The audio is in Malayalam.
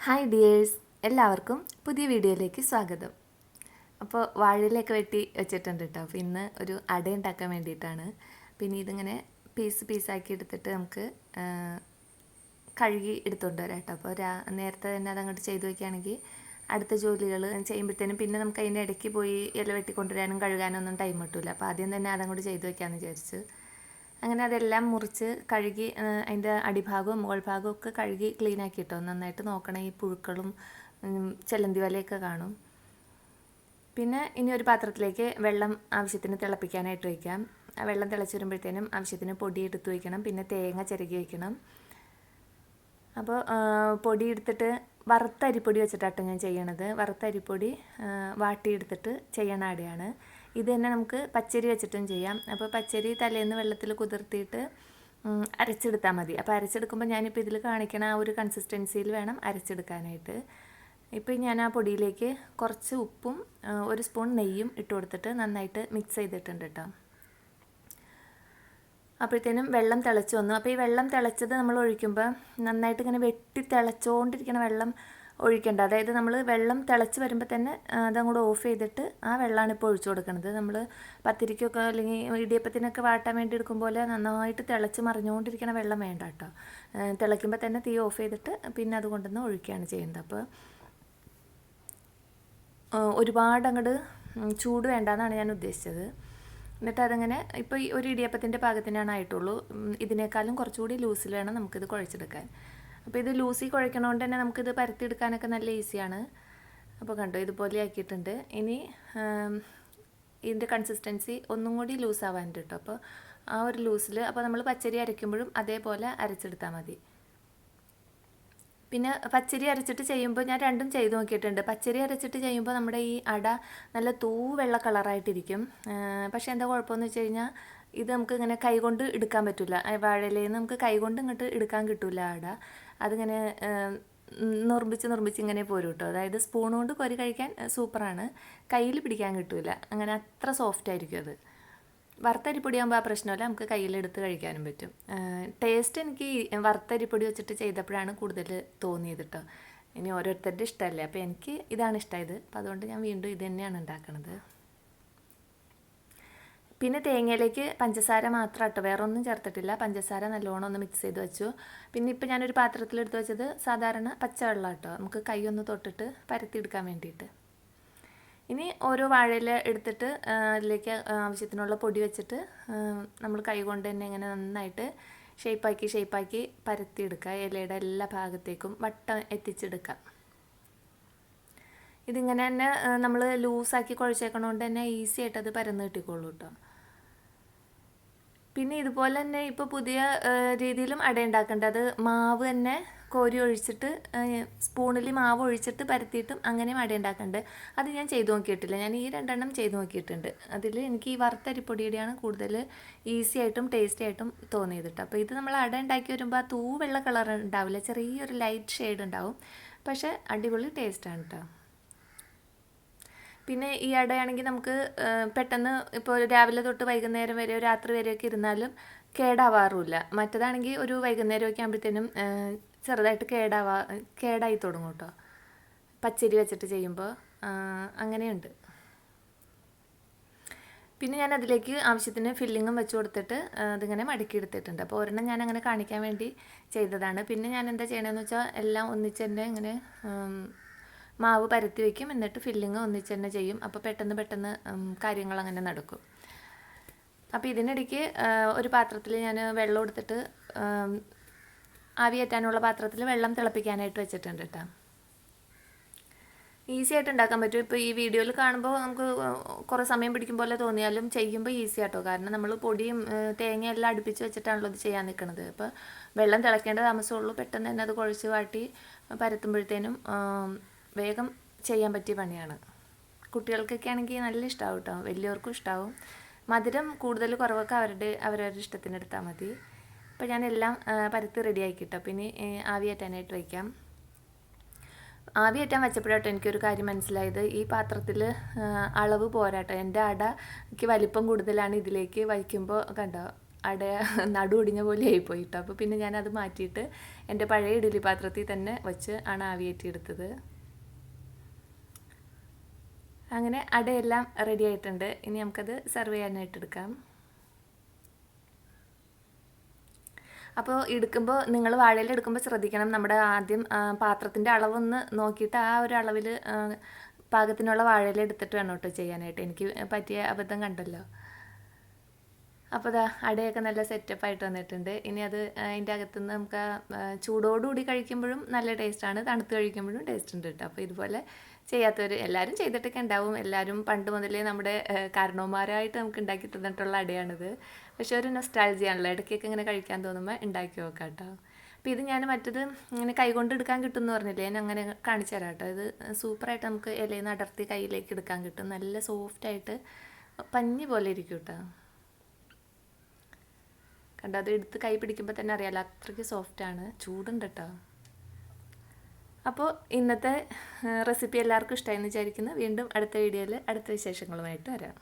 ഹായ് ഡിയേഴ്സ്, എല്ലാവർക്കും പുതിയ വീഡിയോയിലേക്ക് സ്വാഗതം. അപ്പോൾ വാഴയിലൊക്കെ വെട്ടി വെച്ചിട്ടുണ്ട് കേട്ടോ. അപ്പോൾ ഇന്ന് ഒരു അട ഉണ്ടാക്കാൻ വേണ്ടിയിട്ടാണ്. പിന്നെ ഇതിങ്ങനെ പീസാക്കി എടുത്തിട്ട് നമുക്ക് കഴുകി എടുത്തുകൊണ്ട് വരാം കേട്ടോ. അപ്പോൾ നേരത്തെ തന്നെ അതങ്ങോട്ട് ചെയ്ത് വയ്ക്കുകയാണെങ്കിൽ അടുത്ത ജോലികൾ ചെയ്യുമ്പോഴത്തേനും പിന്നെ നമുക്ക് അതിൻ്റെ ഇടയ്ക്ക് പോയി ഇല വെട്ടിക്കൊണ്ടുവരാനും കഴുകാനും ഒന്നും ടൈം കിട്ടില്ല. അപ്പോൾ ആദ്യം തന്നെ അതങ്ങോട്ട് ചെയ്ത് വയ്ക്കാമെന്ന് വിചാരിച്ച് അങ്ങനെ അതെല്ലാം മുറിച്ച് കഴുകി അതിൻ്റെ അടിഭാഗവും മുകൾ ഭാഗവും ഒക്കെ കഴുകി ക്ലീൻ ആക്കി കേട്ടോ. നന്നായിട്ട് നോക്കണം, ഈ പുഴുക്കളും ചെലന്തി വലയൊക്കെ കാണും. പിന്നെ ഇനി ഒരു പാത്രത്തിലേക്ക് വെള്ളം ആവശ്യത്തിന് തിളപ്പിക്കാനായിട്ട് വയ്ക്കാം. ആ വെള്ളം തിളച്ച് വരുമ്പോഴത്തേനും ആവശ്യത്തിന് പൊടി എടുത്ത് വയ്ക്കണം. പിന്നെ തേങ്ങ ചിരകി വയ്ക്കണം. അപ്പോൾ പൊടി എടുത്തിട്ട് വറുത്ത അരിപ്പൊടി വെച്ചിട്ടാട്ടോ ഞാൻ ചെയ്യണത്. വറുത്ത അരിപ്പൊടി വാട്ടിയെടുത്തിട്ട് ചെയ്യണ അടയാണ്. ഇത് തന്നെ നമുക്ക് പച്ചരി വെച്ചിട്ടും ചെയ്യാം. അപ്പോൾ പച്ചരി തലേന്ന് വെള്ളത്തിൽ കുതിർത്തിയിട്ട് അരച്ചെടുത്താൽ മതി. അപ്പോൾ അരച്ചെടുക്കുമ്പോൾ ഞാനിപ്പോൾ ഇതിൽ കാണിക്കണ ആ ഒരു കൺസിസ്റ്റൻസിയിൽ വേണം അരച്ചെടുക്കാനായിട്ട്. ഇപ്പോൾ ഞാൻ ആ പൊടിയിലേക്ക് കുറച്ച് ഉപ്പും ഒരു സ്പൂൺ നെയ്യും ഇട്ട് കൊടുത്തിട്ട് നന്നായിട്ട് മിക്സ് ചെയ്തിട്ടുണ്ട് കേട്ടോ. അപ്പോഴത്തേനും വെള്ളം തിളച്ച് വന്നു. അപ്പോൾ ഈ വെള്ളം തിളച്ചത് നമ്മൾ ഒഴിക്കുമ്പോൾ നന്നായിട്ട് ഇങ്ങനെ വെട്ടി തിളച്ചുകൊണ്ടിരിക്കുന്ന വെള്ളം ഒഴിക്കേണ്ട. അതായത് നമ്മൾ വെള്ളം തിളച്ച് വരുമ്പോൾ തന്നെ അതങ്ങോട്ട് ഓഫ് ചെയ്തിട്ട് ആ വെള്ളമാണ് ഇപ്പോൾ ഒഴിച്ചു കൊടുക്കുന്നത്. നമ്മൾ പത്തിരിക്കൊക്കെ അല്ലെങ്കിൽ ഇടിയപ്പത്തിനൊക്കെ വാട്ടാൻ വേണ്ടി എടുക്കും പോലെ നന്നായിട്ട് തിളച്ച് മറിഞ്ഞുകൊണ്ടിരിക്കുന്ന വെള്ളം വേണ്ട കേട്ടോ. തിളയ്ക്കുമ്പോൾ തന്നെ തീ ഓഫ് ചെയ്തിട്ട് പിന്നെ അത് കൊണ്ടുവന്ന് ഒഴിക്കുകയാണ് ചെയ്യുന്നത്. അപ്പോൾ ഒരുപാട് അങ്ങോട്ട് ചൂട് വേണ്ടെന്നാണ് ഞാൻ ഉദ്ദേശിച്ചത്. എന്നിട്ട് അതങ്ങനെ ഇപ്പോൾ ഈ ഒരു ഇടിയപ്പത്തിൻ്റെ പാകത്തിനാണ് ആയിട്ടുള്ളൂ. ഇതിനേക്കാളും കുറച്ചുകൂടി ലൂസിൽ വേണം നമുക്കിത് കുഴച്ചെടുക്കാൻ. അപ്പോൾ ഇത് ലൂസിൽ കുഴക്കണോണ്ട് തന്നെ നമുക്കിത് പരത്തിയെടുക്കാനൊക്കെ നല്ല ഈസിയാണ്. അപ്പോൾ കണ്ടോ, ഇതുപോലെ ആക്കിയിട്ടുണ്ട്. ഇനി ഇതിൻ്റെ കൺസിസ്റ്റൻസി ഒന്നും കൂടി ലൂസാവാനുണ്ട് കേട്ടോ. അപ്പോൾ ആ ഒരു ലൂസിൽ അപ്പോൾ നമ്മൾ പച്ചരി അരയ്ക്കുമ്പോഴും അതേപോലെ അരച്ചെടുത്താൽ മതി. പിന്നെ പച്ചരി അരച്ചിട്ട് ചെയ്യുമ്പോൾ ഞാൻ രണ്ടും ചെയ്ത് നോക്കിയിട്ടുണ്ട്. പച്ചരി അരച്ചിട്ട് ചെയ്യുമ്പോൾ നമ്മുടെ ഈ അട നല്ല തൂവെള്ള കളറായിട്ടിരിക്കും. പക്ഷേ എന്താ കുഴപ്പമെന്ന് വെച്ച് കഴിഞ്ഞാൽ ഇത് നമുക്ക് ഇങ്ങനെ കൈകൊണ്ട് എടുക്കാൻ പറ്റില്ല. വാഴയിലയിൽ നിന്ന് നമുക്ക് കൈകൊണ്ട് ഇങ്ങോട്ട് എടുക്കാൻ കിട്ടില്ല അട. അതിങ്ങനെ നിർമ്മിച്ച് ഇങ്ങനെ പോരും കേട്ടോ. അതായത് സ്പൂൺ കൊണ്ട് കോരി കഴിക്കാൻ സൂപ്പറാണ്, കയ്യിൽ പിടിക്കാൻ കിട്ടില്ല. അങ്ങനെ അത്ര സോഫ്റ്റ് ആയിരിക്കും അത്. വറുത്തരിപ്പൊടിയാകുമ്പോൾ ആ പ്രശ്നമല്ല, നമുക്ക് കയ്യിലെടുത്ത് കഴിക്കാനും പറ്റും. ടേസ്റ്റ് എനിക്ക് വറുത്തരിപ്പൊടി വെച്ചിട്ട് ചെയ്തപ്പോഴാണ് കൂടുതൽ തോന്നിയത് കേട്ടോ. ഇനി ഓരോരുത്തരുടെ ഇഷ്ടമല്ലേ, അപ്പോൾ എനിക്ക് ഇതാണ് ഇഷ്ടമായത്. അപ്പോൾ അതുകൊണ്ട് ഞാൻ വീണ്ടും ഇത് തന്നെയാണ് ഉണ്ടാക്കണത്. പിന്നെ തേങ്ങയിലേക്ക് പഞ്ചസാര മാത്രം കേട്ടോ, വേറെ ഒന്നും ചേർത്തിട്ടില്ല. പഞ്ചസാര നല്ലോണം ഒന്ന് മിക്സ് ചെയ്ത് വെച്ചു. പിന്നെ ഇപ്പോൾ ഞാനൊരു പാത്രത്തിലെടുത്ത് വെച്ചത് സാധാരണ പച്ചവെള്ളം കേട്ടോ, നമുക്ക് കൈ ഒന്ന് തൊട്ടിട്ട് പരത്തിയെടുക്കാൻ വേണ്ടിയിട്ട്. ഇനി ഓരോ വാഴയില എടുത്തിട്ട് അതിലേക്ക് ആവശ്യത്തിനുള്ള പൊടി വെച്ചിട്ട് നമ്മൾ കൈ കൊണ്ട് തന്നെ ഇങ്ങനെ നന്നായിട്ട് ഷേപ്പാക്കി പരത്തിയെടുക്കുക. ഇലയുടെ എല്ലാ ഭാഗത്തേക്കും വട്ടം എത്തിച്ചെടുക്കുക. ഇതിങ്ങനെ തന്നെ നമ്മൾ ലൂസാക്കി കുഴച്ചേക്കണോണ്ട് തന്നെ ഈസി ആയിട്ട് അത് പരന്ന് കിട്ടിക്കോളൂ കേട്ടോ. പിന്നെ ഇതുപോലെ തന്നെ ഇപ്പോൾ പുതിയ രീതിയിലും അട ഉണ്ടാക്കേണ്ടത്, മാവ് തന്നെ കോരി ഒഴിച്ചിട്ട് സ്പൂണിൽ മാവ് ഒഴിച്ചിട്ട് പരത്തിയിട്ടും അങ്ങനെയും അട ഉണ്ടാക്കുന്നുണ്ട്. അത് ഞാൻ ചെയ്ത് നോക്കിയിട്ടില്ല. ഞാൻ ഈ രണ്ടെണ്ണം ചെയ്ത് നോക്കിയിട്ടുണ്ട്. അതിൽ എനിക്ക് ഈ വറുത്തരിപ്പൊടിയുടെയാണ് കൂടുതൽ ഈസി ആയിട്ടും ടേസ്റ്റി ആയിട്ടും തോന്നിയത് കേട്ടോ. അപ്പോൾ ഇത് നമ്മൾ അട ഉണ്ടാക്കി വരുമ്പോൾ ആ തൂവെള്ള കളർ ഉണ്ടാവില്ല, ചെറിയൊരു ലൈറ്റ് ഷെയ്ഡ് ഉണ്ടാവും. പക്ഷേ അടിപൊളി ടേസ്റ്റാണ് കേട്ടോ. പിന്നെ ഈ അടയാണെങ്കിൽ നമുക്ക് പെട്ടെന്ന് ഇപ്പോൾ രാവിലെ തൊട്ട് വൈകുന്നേരം വരെയോ രാത്രി വരെയൊക്കെ ഇരുന്നാലും കേടാവാറുമില്ല. മറ്റേതാണെങ്കിൽ ഒരു വൈകുന്നേരമൊക്കെ ആകുമ്പോഴത്തേനും ചെറുതായിട്ട് കേടായി തുടങ്ങും കേട്ടോ, പച്ചരി വെച്ചിട്ട് ചെയ്യുമ്പോൾ. അങ്ങനെയുണ്ട്. പിന്നെ ഞാൻ അതിലേക്ക് ആവശ്യത്തിന് ഫില്ലിങ്ങും വെച്ച് കൊടുത്തിട്ട് അതിങ്ങനെ മടക്കി എടുത്തിട്ടുണ്ട്. അപ്പോൾ ഒരെണ്ണം ഞാൻ അങ്ങനെ കാണിക്കാൻ വേണ്ടി ചെയ്തതാണ്. പിന്നെ ഞാൻ എന്താ ചെയ്യണമെന്ന് വെച്ചാൽ എല്ലാം ഒന്നിച്ച് തന്നെ ഇങ്ങനെ മാവ് പരത്തി വയ്ക്കും, എന്നിട്ട് ഫില്ലിങ് ഒന്നിച്ച് തന്നെ ചെയ്യും. അപ്പോൾ പെട്ടെന്ന് കാര്യങ്ങൾ അങ്ങനെ നടക്കും. അപ്പോൾ ഇതിനിടയ്ക്ക് ഒരു പാത്രത്തിൽ ഞാൻ വെള്ളം എടുത്തിട്ട് ആവിയേറ്റാനുള്ള പാത്രത്തിൽ വെള്ളം തിളപ്പിക്കാനായിട്ട് വെച്ചിട്ടുണ്ട് കേട്ടോ. ഈസി ആയിട്ട് ഉണ്ടാക്കാൻ പറ്റും. ഇപ്പോൾ ഈ വീഡിയോയിൽ കാണുമ്പോൾ നമുക്ക് കുറേ സമയം പിടിക്കും പോലെ തോന്നിയാലും ചെയ്യുമ്പോൾ ഈസി ആട്ടോ. കാരണം നമ്മൾ പൊടിയും തേങ്ങയും എല്ലാം അടുപ്പിച്ച് വെച്ചിട്ടാണല്ലോ ഇത് ചെയ്യാൻ നിൽക്കുന്നത്. അപ്പോൾ വെള്ളം തിളക്കേണ്ട താമസമുള്ളൂ. പെട്ടെന്ന് തന്നെ അത് കുഴച്ച് വാട്ടി പരത്തുമ്പോഴത്തേനും വേഗം ചെയ്യാൻ പറ്റിയ പണിയാണ്. കുട്ടികൾക്കൊക്കെ ആണെങ്കിൽ നല്ല ഇഷ്ടമാവും കേട്ടോ, വലിയവർക്കും ഇഷ്ടമാവും. മധുരം കൂടുതൽ കുറവൊക്കെ അവരവരുടെ ഇഷ്ടത്തിനെടുത്താൽ മതി. അപ്പോൾ ഞാനെല്ലാം പരത്തി റെഡിയാക്കിട്ടോ. പിന്നെ ആവിയേറ്റാനായിട്ട് വയ്ക്കാം. ആവിയേറ്റാൻ വെച്ചപ്പോഴാട്ടോ എനിക്കൊരു കാര്യം മനസ്സിലായത്, ഈ പാത്രത്തിൽ അളവ് പോരാട്ടോ. എൻ്റെ അടയ്ക്ക് വലിപ്പം കൂടുതലാണ്, ഇതിലേക്ക് വയ്ക്കുമ്പോൾ കണ്ടോ അട നടു ഒടിഞ്ഞ പോലെ ആയിപ്പോയി കേട്ടോ. അപ്പോൾ പിന്നെ ഞാനത് മാറ്റിയിട്ട് എൻ്റെ പഴയ ഇഡ്ഡലി പാത്രത്തിൽ തന്നെ വെച്ച് ആണ് ആവിയേറ്റിയെടുത്തത്. അങ്ങനെ അടയെല്ലാം റെഡി ആയിട്ടുണ്ട്. ഇനി നമുക്കത് സെർവ് ചെയ്യാനായിട്ട് എടുക്കാം. അപ്പോൾ എടുക്കുമ്പോൾ നിങ്ങൾ വാഴയില എടുക്കുമ്പോൾ ശ്രദ്ധിക്കണം, നമ്മുടെ ആദ്യം പാത്രത്തിൻ്റെ അളവൊന്ന് നോക്കിയിട്ട് ആ ഒരു അളവിൽ പാകത്തിനുള്ള വാഴയില എടുത്തിട്ട് വേണം കേട്ടോ ചെയ്യാനായിട്ട്. എനിക്ക് പറ്റിയ അബദ്ധം കണ്ടല്ലോ. അപ്പോൾ അതാ അടയൊക്കെ നല്ല സെറ്റപ്പായിട്ട് വന്നിട്ടുണ്ട്. ഇനി അത് അതിൻ്റെ അകത്തുനിന്ന് നമുക്ക് ചൂടോടുകൂടി കഴിക്കുമ്പോഴും നല്ല ടേസ്റ്റാണ്, തണുത്ത് കഴിക്കുമ്പോഴും ടേസ്റ്റ് ഉണ്ട് കേട്ടോ. അപ്പോൾ ഇതുപോലെ ചെയ്യാത്തവർ എല്ലാവരും ചെയ്തിട്ടൊക്കെ ഉണ്ടാവും. എല്ലാവരും പണ്ട് മുതലേ നമ്മുടെ കാരണവന്മാരായിട്ട് നമുക്ക് ഉണ്ടാക്കി തന്നിട്ടുള്ള അടയാണിത്. പക്ഷേ ഒരു നൊസ്റ്റാൾജിയാണല്ലോ, ഇടയ്ക്കൊക്കെ ഇങ്ങനെ കഴിക്കാൻ തോന്നുമ്പോൾ ഉണ്ടാക്കി നോക്കാം കേട്ടോ. അപ്പോൾ ഇത് ഞാൻ മറ്റത് ഇങ്ങനെ കൈകൊണ്ട് എടുക്കാൻ കിട്ടും എന്ന് പറഞ്ഞില്ലേ, ഞാൻ അങ്ങനെ കാണിച്ചു തരാം കേട്ടോ. ഇത് സൂപ്പറായിട്ട് നമുക്ക് ഇലയിൽ നിന്ന് അടർത്തി കയ്യിലേക്ക് എടുക്കാൻ കിട്ടും. നല്ല സോഫ്റ്റായിട്ട് പഞ്ഞി പോലെ ഇരിക്കും കേട്ടോ. കണ്ടോ, അത് എടുത്ത് കൈ പിടിക്കുമ്പോൾ തന്നെ അറിയാമല്ലോ, അത്രയ്ക്ക് സോഫ്റ്റാണ്. ചൂടുണ്ട് കേട്ടോ. അപ്പോൾ ഇന്നത്തെ റെസിപ്പി എല്ലാവർക്കും ഇഷ്ടമായെന്ന് വിചാരിക്കുന്നു. വീണ്ടും അടുത്ത വീഡിയോയിൽ അടുത്ത വിശേഷങ്ങളുമായിട്ട് വരാം.